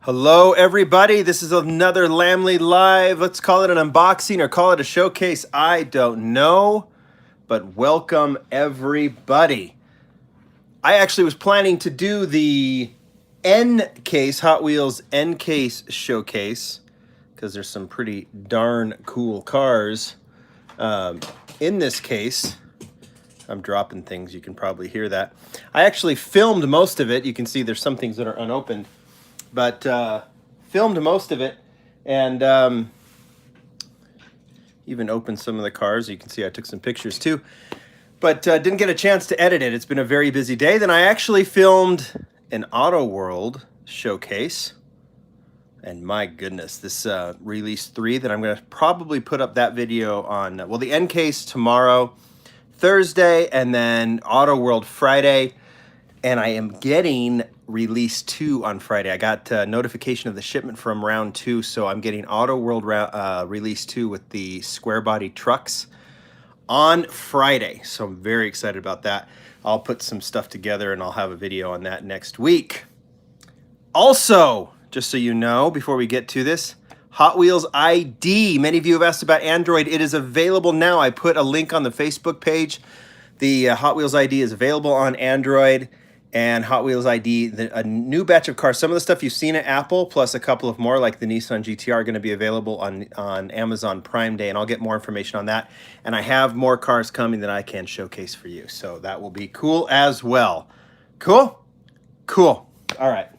Hello, everybody. This is another Lamley Live. Let's call it an unboxing or call it a showcase. I don't know, but welcome, everybody. I actually was planning to do the N-Case, Hot Wheels N-Case showcase, because there's some pretty darn cool cars in this case. I'm dropping things. You can probably hear that. I actually filmed most of it. You can see there's some things that are unopened. But filmed most of it and even opened some of the cars. You can see I took some pictures too, but didn't get a chance to edit it. It's been a very busy day. Then I actually filmed an Auto World showcase. And my goodness, this Release 3 that I'm going to probably put up that video on, well, the N-Case tomorrow, Thursday, and then Auto World Friday. And I am getting Release 2 on Friday. I got notification of the shipment from round 2, so I'm getting Auto World Release 2 with the square body trucks on Friday. So I'm very excited about that. I'll put some stuff together and I'll have a video on that next week. Also, just so you know, before we get to this, Hot Wheels ID. Many of you have asked about Android. It is available now. I put a link on the Facebook page. The Hot Wheels ID is available on Android. And Hot Wheels ID, a new batch of cars. Some of the stuff you've seen at Apple, plus a couple of more, like the Nissan GTR, are going to be available on Amazon Prime Day, and I'll get more information on that. And I have more cars coming that I can showcase for you, so that will be cool as well. Cool? Cool. All right.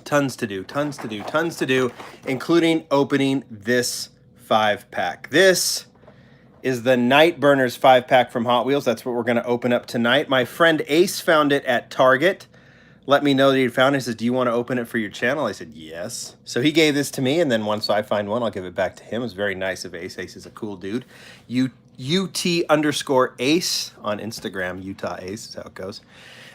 Tons to do, tons to do, tons to do, including opening this 5-pack. This is the Nightburnerz 5-pack from Hot Wheels. That's what we're going to open up tonight. My friend Ace found it at Target. Let me know that he found it. He says, do you want to open it for your channel? I said, yes. So he gave this to me, and then once I find one, I'll give it back to him. It was very nice of Ace. Ace is a cool dude. UT_Ace on Instagram. Utah Ace is how it goes.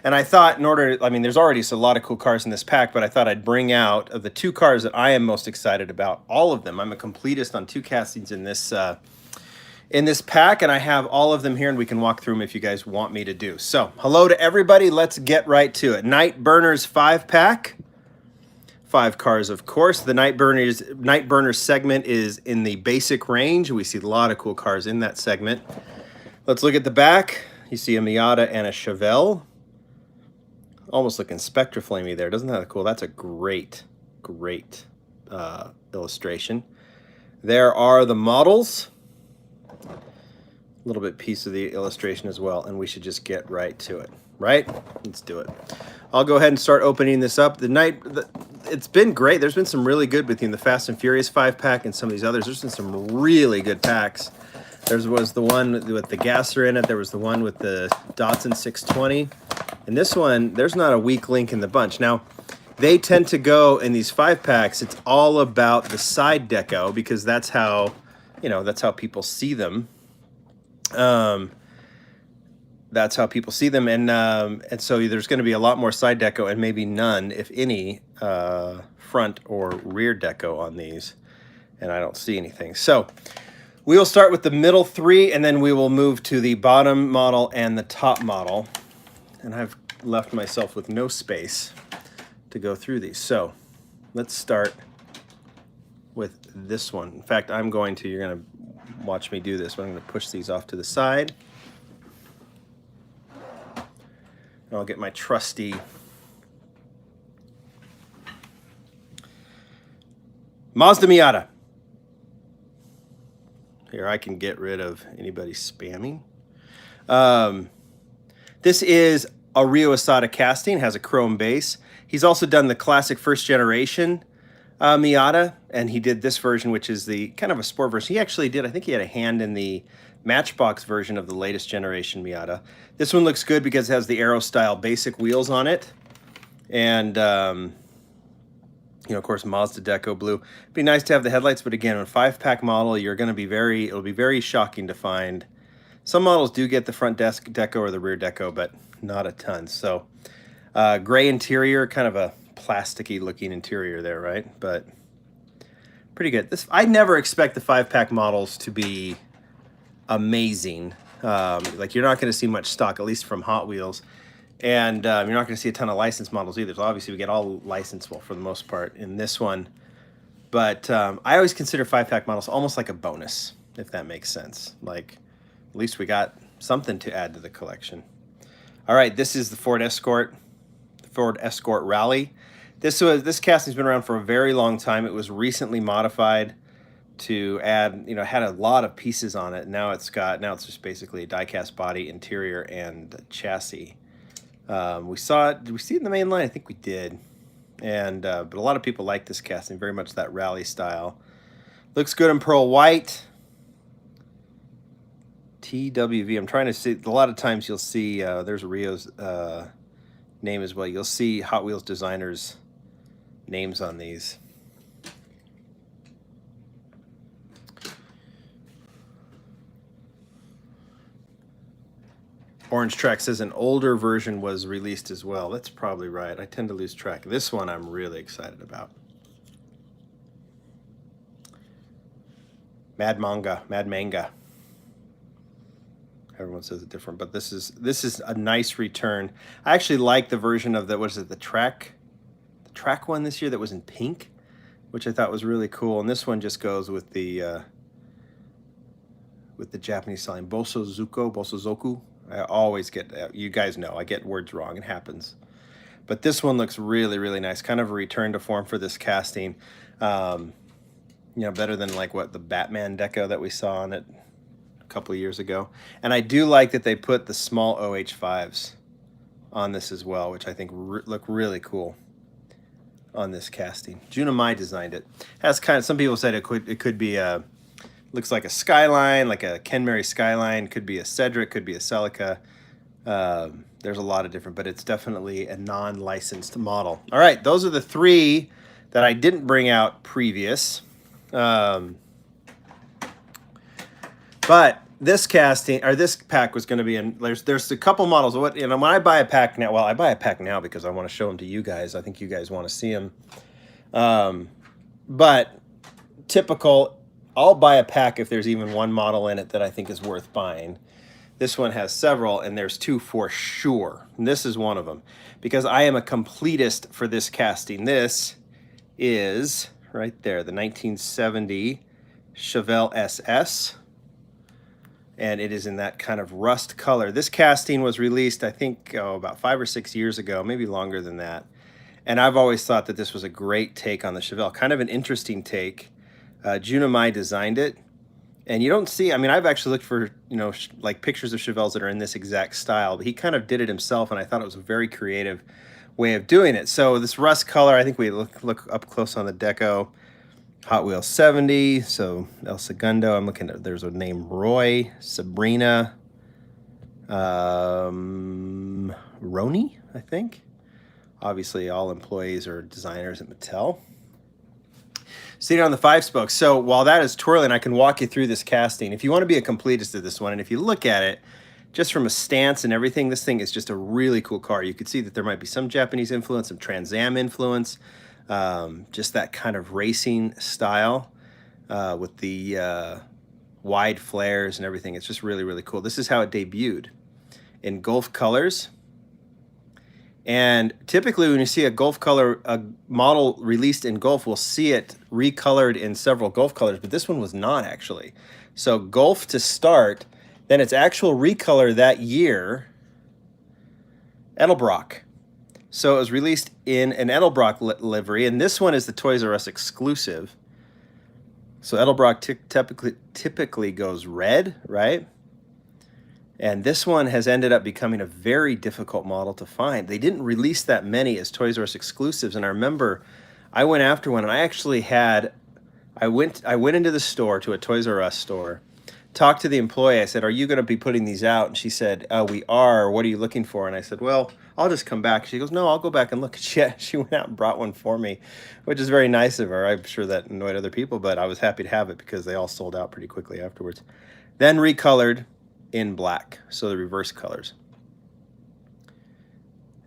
And I thought there's already a lot of cool cars in this pack, but I thought I'd bring out of the 2 cars that I am most excited about, all of them. I'm a completist on 2 castings in this pack, and I have all of them here, and we can walk through them if you guys want me to do. So, hello to everybody. Let's get right to it. Nightburnerz 5-pack. 5 cars, of course. The Nightburnerz segment is in the basic range. We see a lot of cool cars in that segment. Let's look at the back. You see a Miata and a Chevelle. Almost looking Spectra Flamey there. Doesn't that look cool? That's a great, great illustration. There are the models. A little bit piece of the illustration as well, and we should just get right to it, right? Let's do it. I'll go ahead and start opening this up. It's been great. There's been some really good between the Fast and Furious 5-pack and some of these others. There's been some really good packs. There was the one with the gasser in it. There was the one with the Datsun 620. And this one, there's not a weak link in the bunch. Now, they tend to go in these 5-packs. It's all about the side deco because that's how, that's how people see them. That's how people see them, and so there's going to be a lot more side deco and maybe none, if any, front or rear deco on these, and I don't see anything. So we will start with the middle 3, and then we will move to the bottom model and the top model, and I've left myself with no space to go through these. So let's start with this one. In fact, you're going to watch me do this, but I'm going to push these off to the side. And I'll get my trusty Mazda Miata. Here, I can get rid of anybody spamming. This is a Rio Asada casting, has a chrome base. He's also done the classic first generation Miata, and he did this version, which is the kind of a sport version. He actually did, I think he had a hand in the Matchbox version of the latest generation Miata. This one looks good because it has the Aero style basic wheels on it, and of course Mazda deco blue. It'd be nice to have the headlights, but again, on a 5-pack model, it'll be very shocking to find. Some models do get the front deco or the rear deco, but not a ton. So gray interior, kind of a plasticky looking interior there, right? But pretty good. I never expect the 5-pack models to be amazing. Like, you're not going to see much stock, at least from Hot Wheels. And you're not going to see a ton of licensed models either. So obviously we get all licensed, well, for the most part in this one. But I always consider 5-pack models almost like a bonus, if that makes sense. Like, at least we got something to add to the collection. All right, this is the Ford Escort, the Ford Escort Rally. This casting's been around for a very long time. It was recently modified to add, you know, had a lot of pieces on it. Now it's just basically a die-cast body, interior, and chassis. We saw it. Did we see it in the main line? I think we did. And but a lot of people like this casting, very much that rally style. Looks good in pearl white. TWV. I'm trying to see. A lot of times you'll see there's Rio's name as well. You'll see Hot Wheels designers' names on these. Orange Track says an older version was released as well. That's probably right. I tend to lose track. This one I'm really excited about. Mad Manga. Everyone says it different, but this is a nice return. I actually like the version of the track one this year that was in pink, which I thought was really cool. And this one just goes with the Japanese sign Bosozoku. I always get, you guys know, I get words wrong. It happens. But this one looks really, really nice. Kind of a return to form for this casting. You know, better than like the Batman deco that we saw on it a couple of years ago. And I do like that they put the small OH5s on this as well, which I think look really cool on this casting. Junimai designed it. Has kind of, some people said it could be a, looks like a Skyline, like a Ken Mary Skyline. Could be a Cedric, could be a Celica. There's a lot of different, but it's definitely a non-licensed model. All right, those are the three that I didn't bring out previous. But this casting, or this pack, was going to be in. There's a couple models. What, you know, when I buy a pack now, well, I buy a pack now because I want to show them to you guys. I think you guys want to see them. But typical. I'll buy a pack if there's even one model in it that I think is worth buying. This one has several, and there's two for sure. And this is one of them, because I am a completist for this casting. This is, right there, the 1970 Chevelle SS. And it is in that kind of rust color. This casting was released, I think, about 5 or 6 years ago, maybe longer than that. And I've always thought that this was a great take on the Chevelle, kind of an interesting take. Junimai designed it, and you don't see, I mean, I've actually looked for, you know, like pictures of Chevelles that are in this exact style, but he kind of did it himself, and I thought it was a very creative way of doing it. So this rust color, I think we look up close on the deco. Hot Wheels 70, so El Segundo, I'm looking at, there's a name Roy, Sabrina, Roni, I think. Obviously, all employees are designers at Mattel. Seated on the 5-spokes. So while that is twirling, I can walk you through this casting. If you want to be a completist of this one, and if you look at it, just from a stance and everything, this thing is just a really cool car. You could see that there might be some Japanese influence, some Trans Am influence, just that kind of racing style with the wide flares and everything. It's just really, really cool. This is how it debuted in Gulf colors. And typically when you see a Gulf color, a model released in Gulf, we'll see it recolored in several Gulf colors, but this one was not actually. So Gulf to start, then its actual recolor that year, Edelbrock. So it was released in an Edelbrock livery, and this one is the Toys R Us exclusive. So Edelbrock typically goes red, right? And this one has ended up becoming a very difficult model to find. They didn't release that many as Toys R Us exclusives, and I remember I went after one, and I actually had, I went into the store, to a Toys R Us store, talked to the employee. I said, "Are you going to be putting these out?" And she said, "We are. What are you looking for?" And I said, "Well, I'll just come back." She goes, "No, I'll go back and look." She went out and brought one for me, which is very nice of her. I'm sure that annoyed other people, but I was happy to have it because they all sold out pretty quickly afterwards. Then recolored in black, so the reverse colors.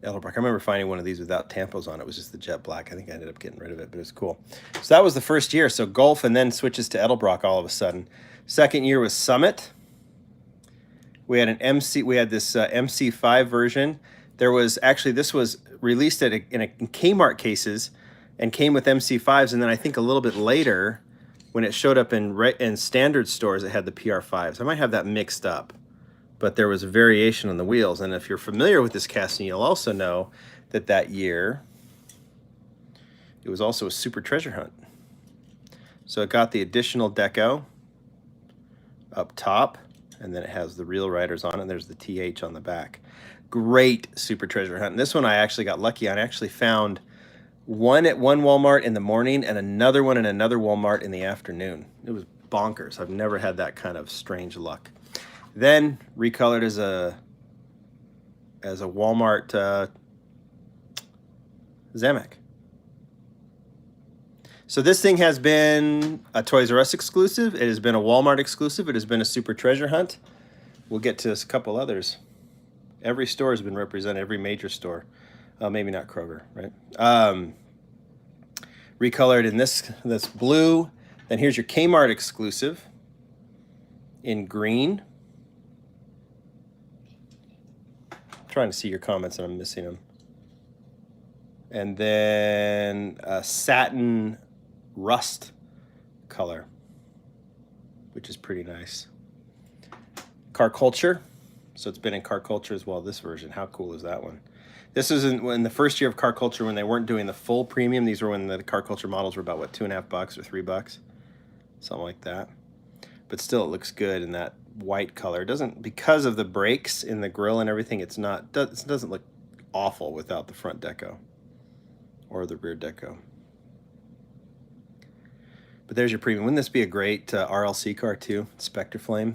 Edelbrock. I remember finding one of these without tampos on it. It was just the jet black. I think I ended up getting rid of it, but it was cool. So that was the first year. So Gulf, and then switches to Edelbrock all of a sudden. Second year was Summit. We had an MC. We had this MC5 version. There was actually, this was released in Kmart cases and came with MC5s, and then I think a little bit later, when it showed up in standard stores, it had the PR5s. I might have that mixed up, but there was a variation on the wheels. And if you're familiar with this casting, you'll also know that that year, it was also a super treasure hunt. So it got the additional deco up top, and then it has the real riders on it, and there's the TH on the back. Great super treasure hunt. And this one I actually got lucky on. I actually found one at one Walmart in the morning and another one in another Walmart in the afternoon. It was bonkers. I've never had that kind of strange luck. Then recolored as a Walmart Zemek. So this thing has been a Toys R Us exclusive. It has been a Walmart exclusive. It has been a super treasure hunt. We'll get to a couple others. Every store has been represented, every major store. Maybe not Kroger, right? Recolored in this blue. Then here's your Kmart exclusive in green. I'm trying to see your comments and I'm missing them. And then a satin rust color, which is pretty nice. Car Culture. So it's been in Car Culture as well, this version. How cool is that one? This was in the first year of Car Culture when they weren't doing the full premium. These were when the Car Culture models were about, what, $2.50 or $3? Something like that. But still, it looks good in that white color. It doesn't, because of the brakes in the grille and everything, it doesn't look awful without the front deco or the rear deco. But there's your premium. Wouldn't this be a great RLC car too? Spectre Flame.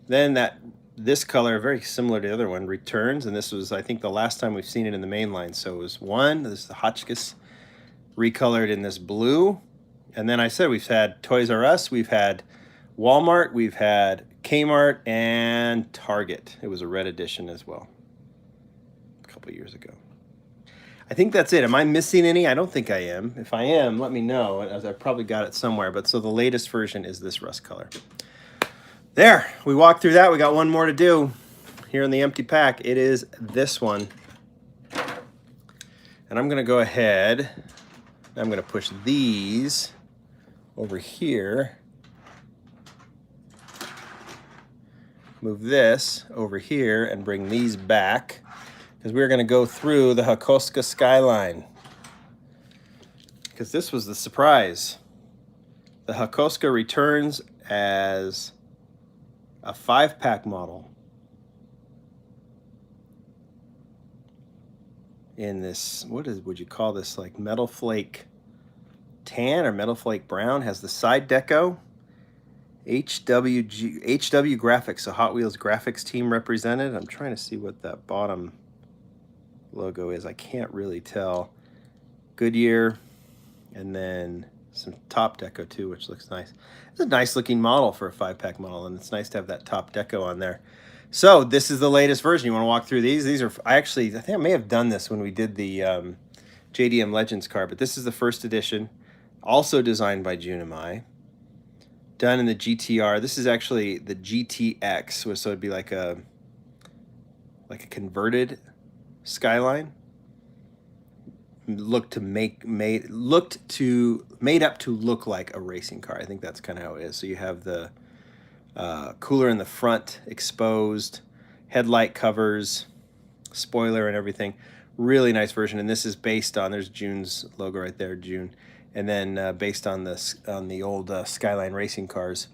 Then this color, very similar to the other one, returns, and this was, I think, the last time we've seen it in the main line. So it was one. This is the Hotchkiss recolored in this blue. And then I said we've had Toys R Us, we've had Walmart, we've had Kmart, and Target. It was a red edition as well a couple years ago. I think that's it. Am I missing any? I don't think I am. If I am, let me know, as I probably got it somewhere. But so the latest version is this rust color. There, we walked through that. We got one more to do here in the empty pack. It is this one. And I'm going to go ahead. I'm going to push these over here. Move this over here and bring these back, because we're going to go through the Hakosuka Skyline, because this was the surprise. The Hakosuka returns as a 5-pack model in this, would you call this, like metal flake tan or metal flake brown. Has the side deco, HW graphics, so Hot Wheels graphics team represented. I'm trying to see what that bottom logo is. I can't really tell. Goodyear, and then some top deco too, which looks nice. It's a nice looking model for a 5-pack model, and it's nice to have that top deco on there. So this is the latest version. You want to walk through these? These are, I think I may have done this when we did the JDM Legends car, but this is the first edition, also designed by Junimai, done in the GTR. This is actually the GTX, so it'd be like a converted Skyline. Made up to look like a racing car. I think that's kind of how it is. So you have the cooler in the front exposed, headlight covers, spoiler and everything. Really nice version. And this is based on, there's June's logo right there, June, and then based on the old Skyline racing cars.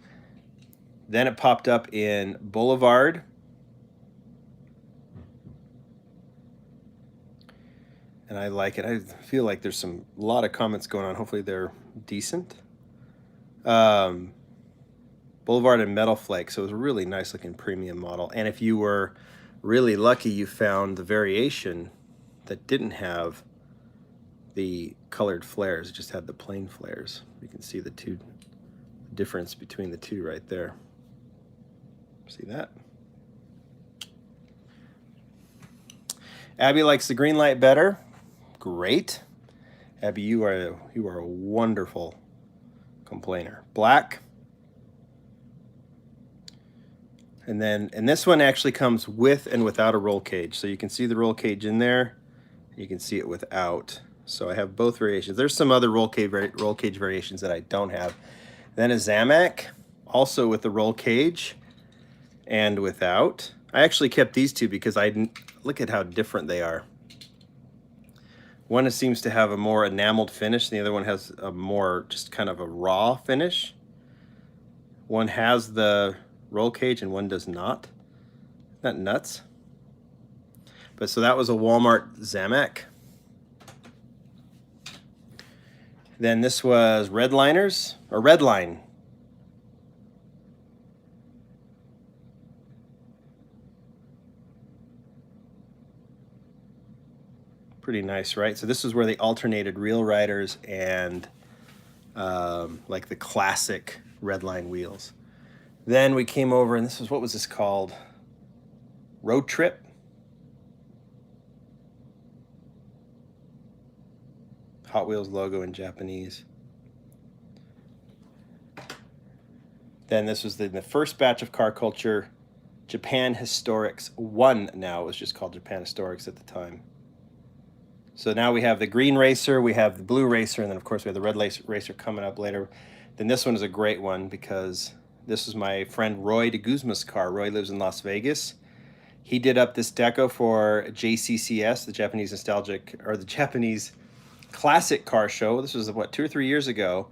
Then it popped up in Boulevard. And I like it. I feel like there's a lot of comments going on. Hopefully they're decent. Boulevard and Metal Flake. So it was a really nice looking premium model. And if you were really lucky, you found the variation that didn't have the colored flares. It just had the plain flares. You can see the difference between the two right there. See that? Abby likes the green light better. Great. Abby, you are a wonderful complainer. Black. And this one actually comes with and without a roll cage. So you can see the roll cage in there. You can see it without. So I have both variations. There's some other roll cage variations that I don't have. Then a Zamac, also with the roll cage and without. I actually kept these two because look at how different they are. One seems to have a more enameled finish, and the other one has a more just kind of a raw finish. One has the roll cage and one does not. Isn't that nuts? But so that was a Walmart Zamac. Then this was Redliners, or Redline. Pretty nice, right? So this is where they alternated real riders and like the classic Redline wheels. Then we came over, and this was, what was this called? Road Trip. Hot Wheels logo in Japanese. Then this was the first batch of Car Culture, Japan Historics 1 now. It was just called Japan Historics at the time. So now we have the green racer, we have the blue racer, and then of course we have the red racer coming up later. Then this one is a great one because this is my friend Roy de Guzma's car. Roy lives in Las Vegas. He did up this deco for JCCS, the Japanese Nostalgic, or the Japanese Classic Car Show. This was, what, 2 or 3 years ago.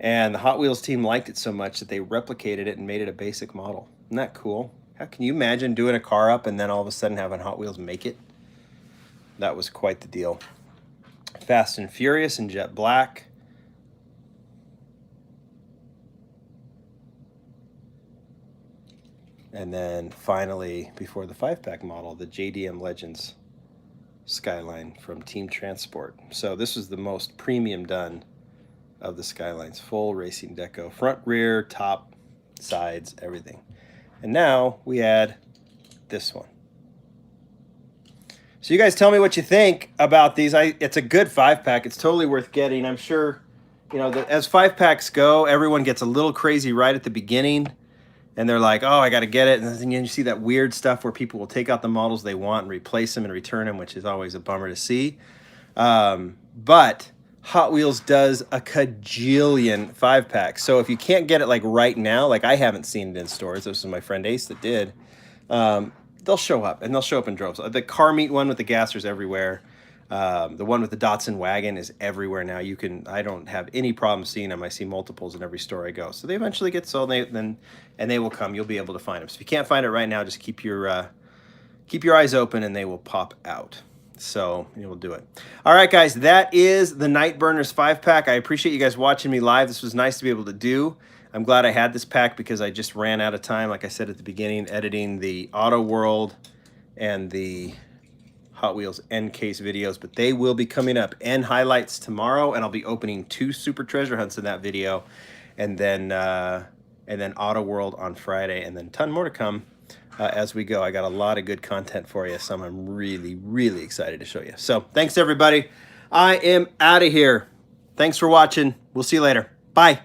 And the Hot Wheels team liked it so much that they replicated it and made it a basic model. Isn't that cool? How can you imagine doing a car up and then all of a sudden having Hot Wheels make it? That was quite the deal. Fast and Furious in jet black. And then finally, before the 5-pack model, the JDM Legends Skyline from Team Transport. So this was the most premium done of the Skylines. Full racing deco. Front, rear, top, sides, everything. And now we add this one. So you guys tell me what you think about these. It's a good 5-pack. It's totally worth getting. I'm sure, you know, as 5-packs go, everyone gets a little crazy right at the beginning. And they're like, oh, I got to get it. And then you see that weird stuff where people will take out the models they want and replace them and return them, which is always a bummer to see. But Hot Wheels does a cajillion 5-packs. So if you can't get it like right now, like I haven't seen it in stores. This is my friend Ace that did. They'll show up, and they'll show up in droves. The car meet one with the gassers everywhere. The one with the Datsun wagon is everywhere now. I don't have any problem seeing them. I see multiples in every store I go. So they eventually get sold, and they will come. You'll be able to find them. So if you can't find it right now, just keep your eyes open, and they will pop out. So you'll do it. All right, guys, that is the Nightburnerz 5-pack. I appreciate you guys watching me live. This was nice to be able to do. I'm glad I had this pack because I just ran out of time, like I said at the beginning, editing the Auto World and the Hot Wheels end case videos, but they will be coming up. End highlights tomorrow, and I'll be opening 2 super treasure hunts in that video, and then Auto World on Friday, and then a ton more to come as we go. I got a lot of good content for you, so I'm really, really excited to show you. So thanks, everybody. I am out of here. Thanks for watching. We'll see you later. Bye.